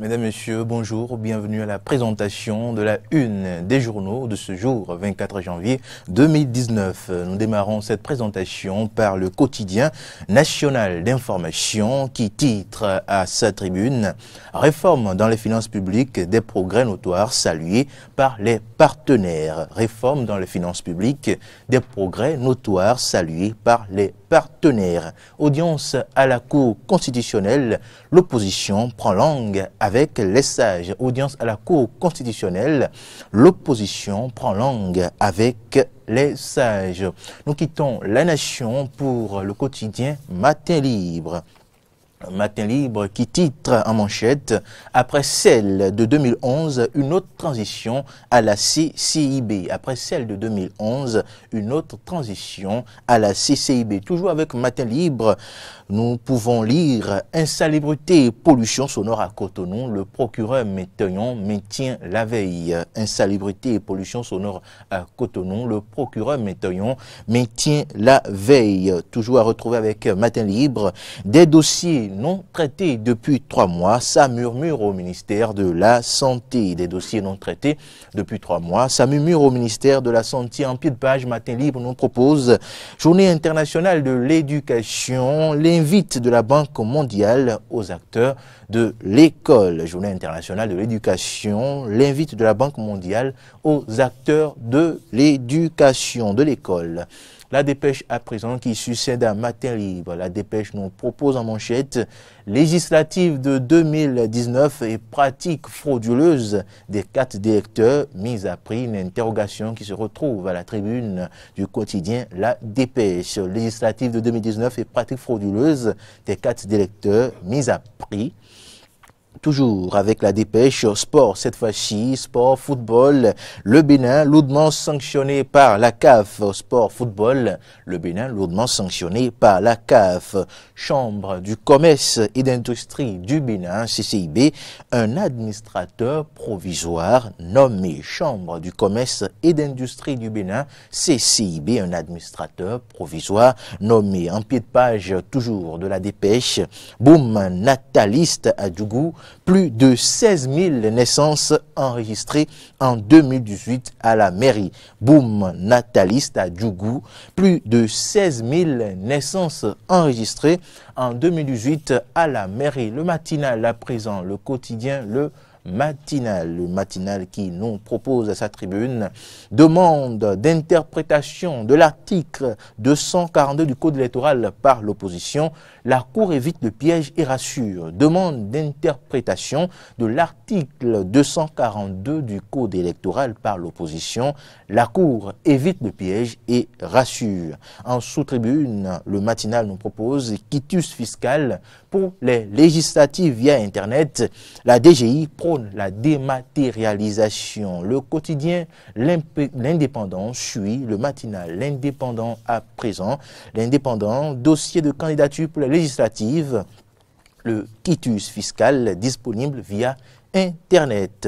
Mesdames, Messieurs, bonjour, bienvenue à la présentation de la une des journaux de ce jour, 24 janvier 2019. Nous démarrons cette présentation par le quotidien national d'information qui titre à sa tribune « Réforme dans les finances publiques, des progrès notoires salués par les partenaires ». Réforme dans les finances publiques, des progrès notoires salués par les partenaires. Audience à la Cour constitutionnelle, l'opposition prend langue avec les sages. Audience à la Cour constitutionnelle, l'opposition prend langue avec les sages. Nous quittons la nation pour le quotidien Matin Libre. Matin Libre qui titre en manchette « Après celle de 2011, une autre transition à la CCIB ». Après celle de 2011, une autre transition à la CCIB. Toujours avec Matin Libre, nous pouvons lire « Insalubrité et pollution sonore à Cotonou, le procureur Métaillon maintient la veille ». Insalubrité et pollution sonore à Cotonou, le procureur Métaillon maintient la veille. Toujours à retrouver avec Matin Libre, des dossiers non traités depuis 3 mois, ça murmure au ministère de la Santé. Des dossiers non traités depuis 3 mois, ça murmure au ministère de la Santé. En pied de page, Matin Libre nous propose Journée internationale de l'éducation, l'invite de la Banque mondiale aux acteurs de l'école. Journée internationale de l'éducation, l'invite de la Banque mondiale aux acteurs de l'éducation, de l'école. La dépêche à présent qui succède à Matin Libre. La dépêche nous propose en manchette législative de 2019 et pratique frauduleuse des 4 directeurs mis à prix. Une interrogation qui se retrouve à la tribune du quotidien La Dépêche. Législative de 2019 et pratique frauduleuse des 4 directeurs mis à prix. Toujours avec la dépêche sport, cette fois-ci, sport, football, le Bénin lourdement sanctionné par la CAF. Sport, football, le Bénin lourdement sanctionné par la CAF. Chambre du commerce et d'industrie du Bénin, CCIB, un administrateur provisoire nommé. Chambre du commerce et d'industrie du Bénin, CCIB, un administrateur provisoire nommé. En pied de page, toujours de la dépêche, boom nataliste à Djougou. Plus de 16 000 naissances enregistrées en 2018 à la mairie. Boom nataliste à Djougou. Plus de 16 000 naissances enregistrées en 2018 à la mairie. Le matinal à présent, le quotidien, le matinal qui nous propose à sa tribune demande d'interprétation de l'article 242 du Code électoral par l'opposition. La Cour évite le piège et rassure. Demande d'interprétation de l'article 242 du Code électoral par l'opposition. La Cour évite le piège et rassure. En sous-tribune, le matinal nous propose quitus fiscal pour les législatives via Internet. La DGI prône la dématérialisation. Le quotidien L'Indépendant suit le matinal L'Indépendant à présent. L'Indépendant, dossier de candidature pour les législatives. Le quitus fiscal disponible via Internet.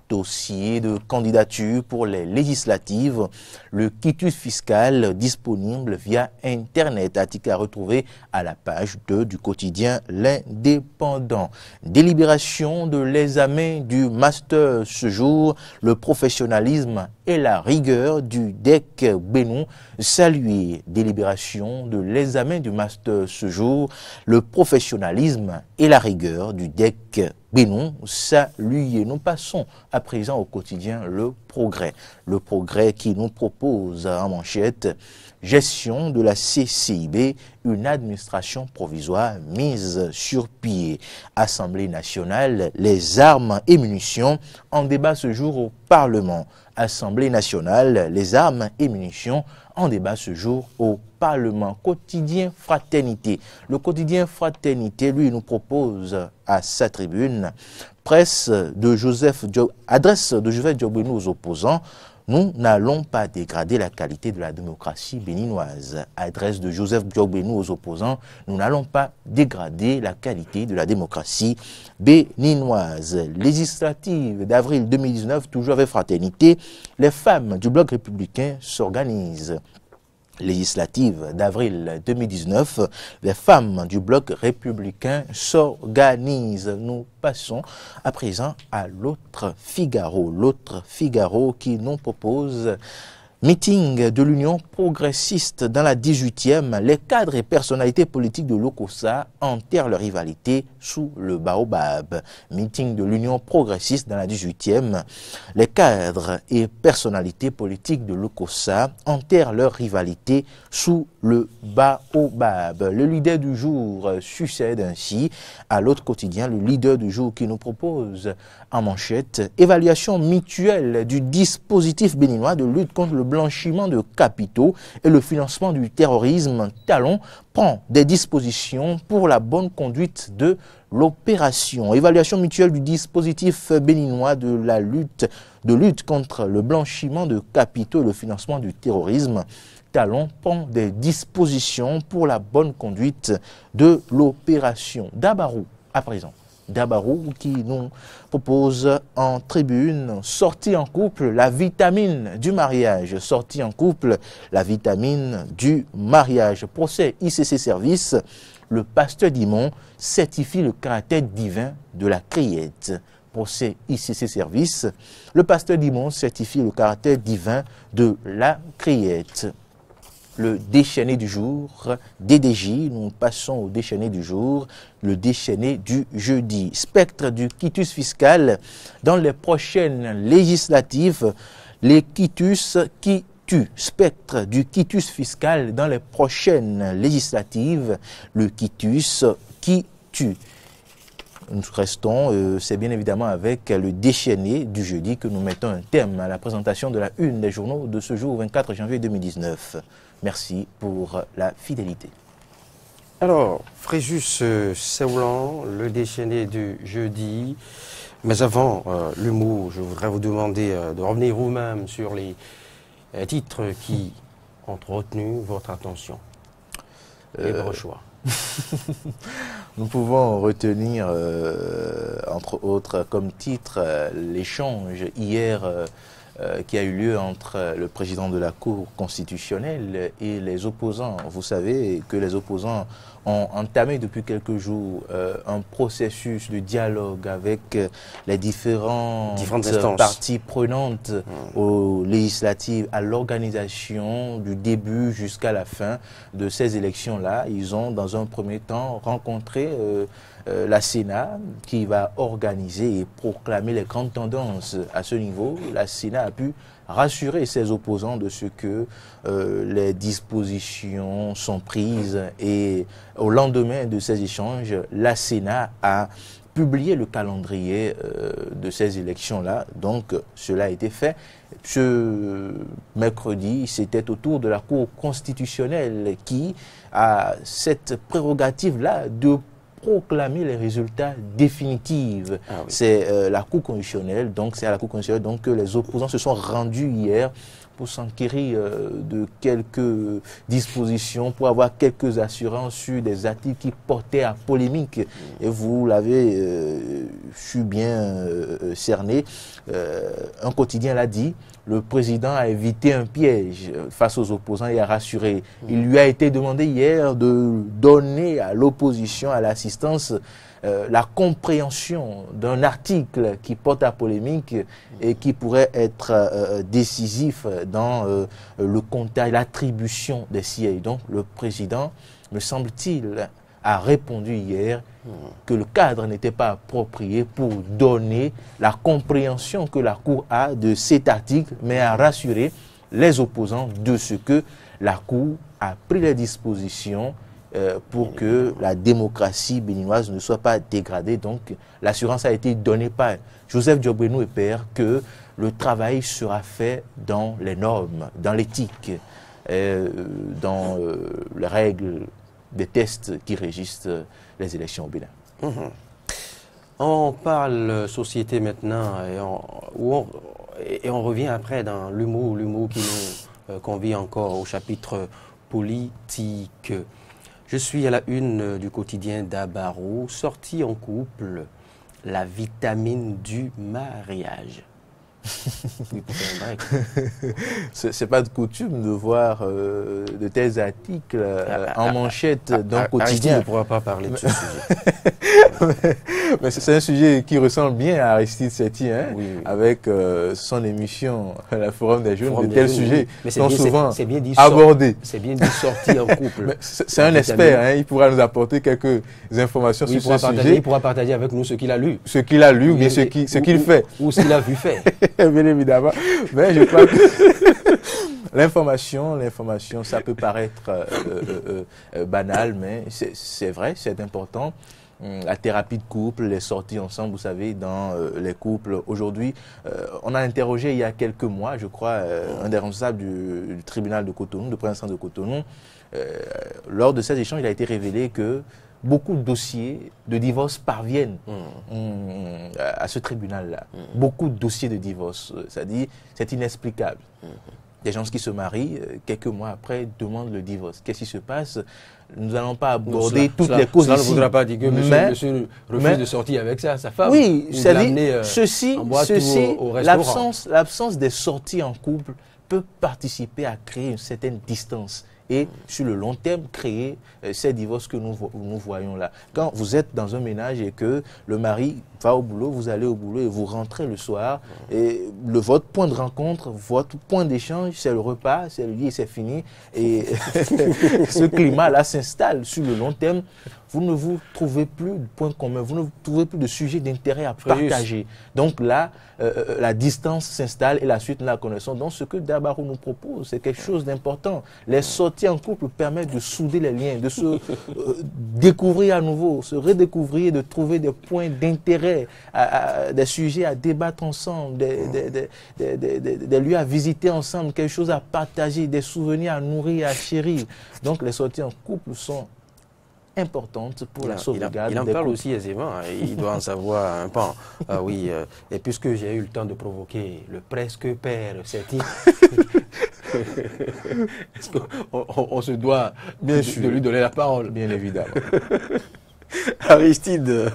Dossier de candidature pour les législatives, le quitus fiscal disponible via Internet. Article à retrouver à la page 2 du quotidien L'Indépendant. Délibération de l'examen du master ce jour, le professionnalisme et la rigueur du DEC Bénou salué. Délibération de l'examen du master ce jour, le professionnalisme et la rigueur du DEC Bénou salué. Nous passons à présent au quotidien Le Progrès. Le Progrès qui nous propose en manchette gestion de la CCIB, une administration provisoire mise sur pied. Assemblée nationale, les armes et munitions en débat ce jour au Parlement. Assemblée nationale, les armes et munitions en débat ce jour au Parlement. Quotidien Fraternité. Le quotidien Fraternité, lui, nous propose à sa tribune adresse de Joseph Diogbénou aux opposants. Nous n'allons pas dégrader la qualité de la démocratie béninoise. Adresse de Joseph Diogbénou aux opposants. Nous n'allons pas dégrader la qualité de la démocratie béninoise. Législative d'avril 2019, toujours avec Fraternité, les femmes du bloc républicain s'organisent. législatives d'avril 2019, les femmes du bloc républicain s'organisent. Nous passons à présent à l'autre Figaro qui nous propose meeting de l'Union progressiste dans la 18e. Les cadres et personnalités politiques de l'OCOSA enterrent leur rivalité sous le baobab. Meeting de l'Union progressiste dans la 18e. Les cadres et personnalités politiques de l'OCOSA enterrent leur rivalité sous le baobab. Le leader du jour succède ainsi à l'autre quotidien, le leader du jour qui nous propose en manchette évaluation mutuelle du dispositif béninois de lutte contre le blanchiment de capitaux et le financement du terrorisme. Talon prend des dispositions pour la bonne conduite de l'opération. Évaluation mutuelle du dispositif béninois de la lutte contre le blanchiment de capitaux et le financement du terrorisme. Talon prend des dispositions pour la bonne conduite de l'opération. Dabarou, à présent. Dabarou qui nous propose en tribune sortie en couple, la vitamine du mariage. Sortie en couple, la vitamine du mariage. Procès ICC Service, le pasteur Dimon certifie le caractère divin de la criette. Procès ICC Service, le pasteur Dimon certifie le caractère divin de la criette. Le déchaîné du jour, DDJ, nous passons au déchaîné du jour, le déchaîné du jeudi. Spectre du quitus fiscal dans les prochaines législatives, les quitus qui tuent. Spectre du quitus fiscal dans les prochaines législatives, le quitus qui tue. Nous restons, c'est bien évidemment avec le déchaîné du jeudi que nous mettons un terme à la présentation de la une des journaux de ce jour 24 janvier 2019. Merci pour la fidélité. Alors, Fréjus Seulan, le déchaîné du jeudi. Mais avant l'humour, je voudrais vous demander de revenir vous-même sur les titres qui ont retenu votre attention. Libre choix. Nous pouvons retenir, entre autres, comme titre, l'échange hier qui a eu lieu entre le président de la Cour constitutionnelle et les opposants. Vous savez que les opposants ont entamé depuis quelques jours un processus de dialogue avec les différentes parties prenantes aux législatives, à l'organisation du début jusqu'à la fin de ces élections-là. Ils ont, dans un premier temps, rencontré la Sénat qui va organiser et proclamer les grandes tendances à ce niveau. La Sénat a pu rassurer ses opposants de ce que les dispositions sont prises et au lendemain de ces échanges, la Sénat a publié le calendrier de ces élections-là. Donc, cela a été fait. Ce mercredi, c'était au tour de la Cour constitutionnelle qui a cette prérogative-là de proclamer les résultats définitifs. Ah oui. C'est la Cour constitutionnelle, donc c'est à la Cour constitutionnelle donc, que les opposants se sont rendus hier pour s'enquérir de quelques dispositions, pour avoir quelques assurances sur des articles qui portaient à polémique. Et vous l'avez su bien cerné. Un quotidien l'a dit, le président a évité un piège face aux opposants et a rassuré. Il lui a été demandé hier de donner à l'opposition, à l'assistance, la compréhension d'un article qui porte à polémique et qui pourrait être décisif dans le comptage, l'attribution des sièges. Donc le président, me semble-t-il, a répondu hier que le cadre n'était pas approprié pour donner la compréhension que la Cour a de cet article, mais a rassuré les opposants de ce que la Cour a pris les dispositions pour que la démocratie béninoise ne soit pas dégradée. Donc, l'assurance a été donnée par Joseph Diobrenou et Père que le travail sera fait dans les normes, dans l'éthique, dans les règles des tests qui régissent les élections au Bénin. On parle société maintenant et on revient après dans l'humour qui nous convie encore au chapitre politique. Je suis à la une du quotidien Dabarou, sortie en couple, la vitamine du mariage. Oui, pour faire un break. C'est pas de coutume de voir de tels articles en manchette d'un quotidien. Aristide ne pourra pas parler de ce sujet. Mais c'est un sujet qui ressemble bien à Aristide Sethi, hein, Oui. avec son émission La Forum des Jeunes. De tels sujets Mais sont souvent c'est bien dit abordés. C'est bien dit sortir en couple. C'est un expert, hein, il pourra nous apporter quelques informations Oui, sur ce sujet. Il pourra partager avec nous ce qu'il a lu. Ce qu'il a lu ou bien ce qu'il fait. Ou ce qu'il a vu faire. Bien évidemment. Mais je crois que l'information, ça peut paraître banal, mais c'est vrai, c'est important. La thérapie de couple, les sorties ensemble, vous savez, dans les couples. Aujourd'hui, on a interrogé il y a quelques mois, je crois, un des responsables du tribunal de Cotonou, de Prince de Cotonou. Lors de cet échange, il a été révélé que beaucoup de dossiers de divorce parviennent à ce tribunal-là. Beaucoup de dossiers de divorce. C'est-à-dire, c'est inexplicable. Des gens qui se marient, quelques mois après, demandent le divorce. Qu'est-ce qui se passe? Nous n'allons pas aborder toutes les causes ici. Cela ne ici. voudra pas dire que monsieur refuse de sortir avec sa femme. Oui, c'est-à-dire, l'absence des sorties en couple peut participer à créer une certaine distance et sur le long terme créer ces divorces que nous voyons là. Quand vous êtes dans un ménage et que le mari va au boulot, vous allez au boulot et vous rentrez le soir et votre point de rencontre, votre point d'échange, c'est le repas, c'est le lit et c'est fini. Et ce climat-là s'installe sur le long terme. Vous ne vous trouvez plus de points communs, vous ne trouvez plus de sujets d'intérêt à partager. Donc là, la distance s'installe et la suite, nous la connaissons. Donc ce que Dabarou nous propose, c'est quelque chose d'important. Les sorties en couple permettent de souder les liens, de se découvrir à nouveau, se redécouvrir, de trouver des points d'intérêt, des sujets à débattre ensemble, des lieux à visiter ensemble, quelque chose à partager, des souvenirs à nourrir, à chérir. Donc les sorties en couple sont importante pour la sauvegarde. Il en parle aussi aisément, hein, il doit en savoir un pan. Oui, et puisque j'ai eu le temps de provoquer le presque père Sethi, est-ce qu'on se doit bien sûr de lui donner la parole? Bien évidemment. Aristide,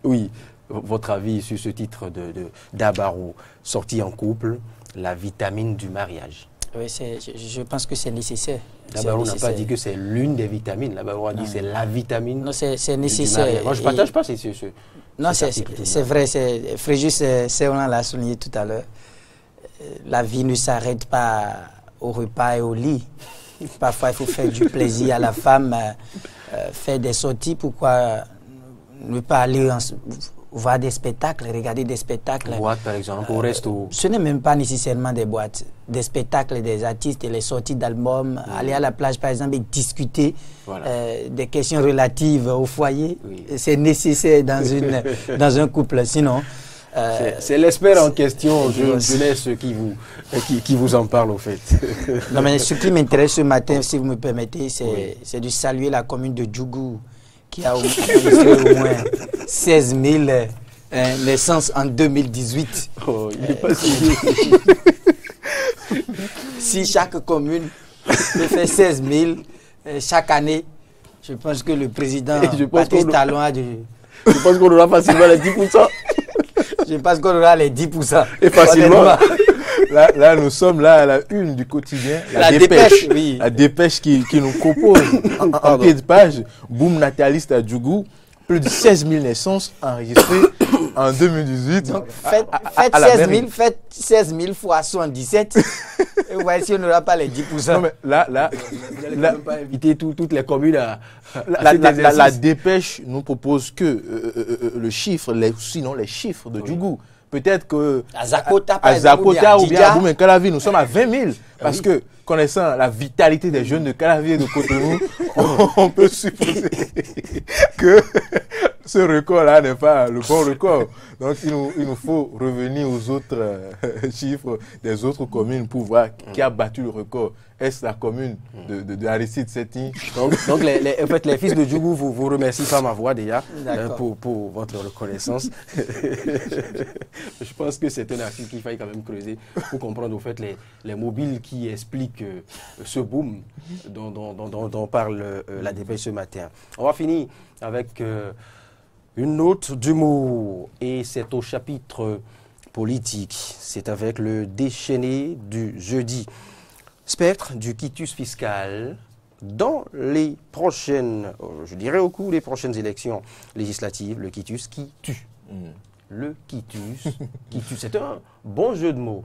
oui, votre avis sur ce titre de Dabarou, sorti en couple, la vitamine du mariage? Oui, je pense que c'est nécessaire. Dabarou n'a pas dit que c'est l'une des vitamines. Dabarou a dit que c'est la vitamine. Non, c'est nécessaire. Moi, je ne partage pas ce non, c'est vrai. Fréjus Seolan l'a souligné tout à l'heure. La vie ne s'arrête pas au repas et au lit. Parfois, il faut faire du plaisir à la femme, faire des sorties. Pourquoi ne pas aller voir des spectacles, regarder des spectacles. Boîtes, par exemple, au resto. Ce n'est même pas nécessairement des boîtes. Des spectacles, des artistes, les sorties d'albums, aller à la plage, par exemple, et discuter des questions relatives au foyer. Oui. C'est nécessaire dans un couple. Sinon... c'est l'expert en question, je laisse qui vous en parle, au fait. Non, mais ce qui m'intéresse ce matin, si vous me permettez, c'est de saluer la commune de Djougou, qui a au moins 16 000 naissances en 2018. Oh, il n'est pas si Si chaque commune peut faire 16 000 chaque année, je pense que le président Patrice Talon a du... Je pense qu'on aura facilement les 10%. Je pense qu'on aura les 10%. Et facilement. Là, nous sommes là à la une du quotidien. La dépêche, oui. La dépêche qui nous propose en pied de page, boom nataliste à Djougou, plus de 16 000 naissances enregistrées en 2018. Donc, faites 16 000 fois 77. Et vous voyez si on n'aura pas les 10%. Non, mais là, vous n'allez pas inviter toutes les communes à la dépêche nous propose que le chiffre, sinon les chiffres de Djougou. Peut-être que à Zakota ou bien à Boum Calavi, nous sommes à 20 000. Parce que, connaissant la vitalité des jeunes de Calavi et de Cotonou, on peut supposer que ce record-là n'est pas le bon record. Donc, il nous faut revenir aux autres chiffres des autres communes pour voir qui a battu le record. Est-ce la commune de Aristide Sethi? Donc en fait, les fils de Djougou vous remercient par ma voix déjà pour votre reconnaissance. Je pense que c'est un article qu'il faille quand même creuser pour comprendre au fait les mobiles qui expliquent ce boom dont parle la dépêche ce matin. On va finir avec une note d'humour et c'est au chapitre politique. C'est avec le déchaîné du jeudi. Spectre du quitus fiscal dans les prochaines, je dirais au cours des prochaines élections législatives, le quitus qui tue. Le quitus, c'est un bon jeu de mots.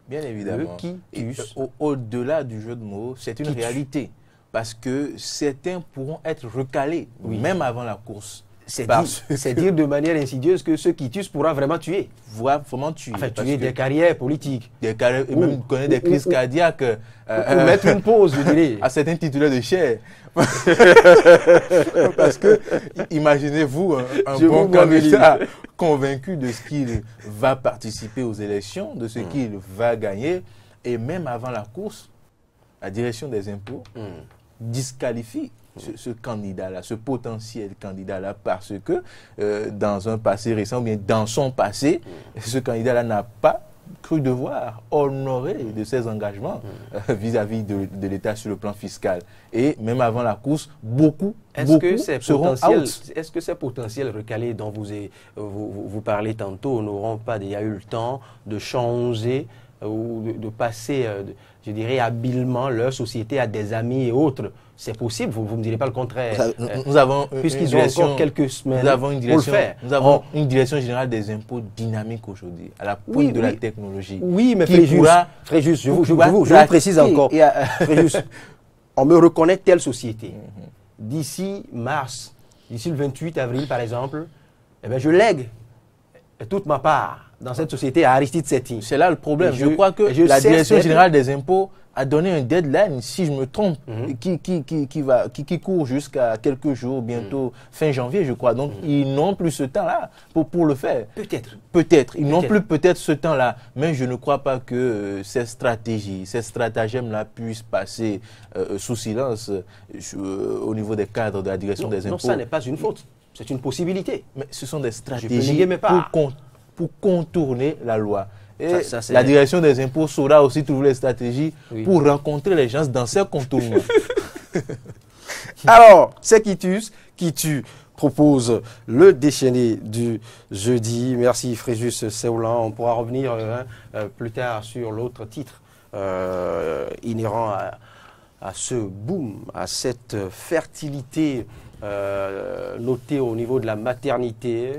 Bien évidemment. Le quitus. Au-delà du jeu de mots, c'est une réalité. Parce que certains pourront être recalés, même avant la course. C'est dire de manière insidieuse que ce quitus pourra vraiment tuer. Vraiment tuer. Enfin, tuer des carrières politiques. Des carrières, et même connaître des crises cardiaques. Ou mettre une pause, je dirais. À certains titulaires de chair. Parce que, imaginez-vous, un bon candidat convaincu de ce qu'il va participer aux élections, de ce qu'il va gagner, et même avant la course, la direction des impôts disqualifie ce candidat-là, ce potentiel candidat-là, parce que dans un passé récent, ou bien dans son passé, ce candidat-là n'a pas cru devoir honorer de ses engagements vis-à-vis de l'État sur le plan fiscal. Et même avant la course, beaucoup seront out. Est-ce que ces potentiels recalés dont vous parlez tantôt n'auront pas déjà eu le temps de changer ou de passer, je dirais, habilement leur société à des amis et autres? C'est possible, vous ne me direz pas le contraire. Nous avons puisqu'ils ont encore quelques semaines pour le faire. Nous avons une direction générale des impôts dynamique aujourd'hui, à la pointe de la technologie. Oui, mais Fréjus, je vous précise encore. Fréjus, on me reconnaît telle société. D'ici mars, d'ici le 28 avril par exemple, eh bien, je lègue toute ma part dans cette société à Aristide Sethi. C'est là le problème. Je crois que la direction générale des impôts a donné un deadline, si je me trompe, qui court jusqu'à quelques jours, bientôt fin janvier, je crois. Donc, ils n'ont plus ce temps-là pour le faire. Peut-être. Ils n'ont plus peut-être ce temps-là. Mais je ne crois pas que ces stratégies, ces stratagèmes-là puissent passer sous silence au niveau des cadres de la direction des impôts. Non, ça n'est pas une faute. C'est une possibilité. Mais ce sont des stratégies pour contourner la loi. Et la direction des impôts saura aussi trouver les stratégies pour rencontrer les gens dans ces contournements. Alors, c'est qui tue propose le déchaîné du jeudi. Merci Fréjus Séoulan. On pourra revenir plus tard sur l'autre titre inhérent à ce boom, à cette fertilité notée au niveau de la maternité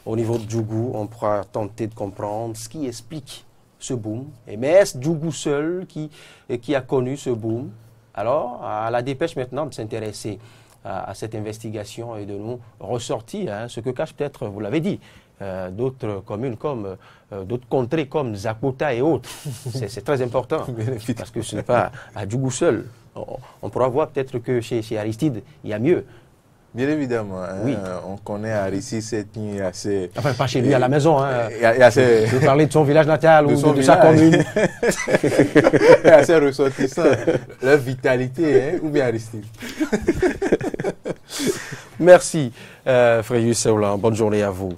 au niveau de Djougou. On pourra tenter de comprendre ce qui explique ce boom. Mais est-ce Djougou seul qui a connu ce boom? Alors, à la dépêche maintenant de s'intéresser à cette investigation et de nous ressortir ce que cache peut-être, vous l'avez dit, d'autres communes comme d'autres contrées comme Zakota et autres. C'est très important parce que ce n'est pas à Djougou seul. On pourra voir peut-être que chez Aristide, il y a mieux. Bien évidemment, on connaît Aristide Sethi assez... Enfin, pas chez lui, à la maison. Je veux parler de son village natal ou de sa commune. Assez ressortissant. Leur vitalité, ou bien Aristide. Merci, Fréjus Séoulan. Bonne journée à vous.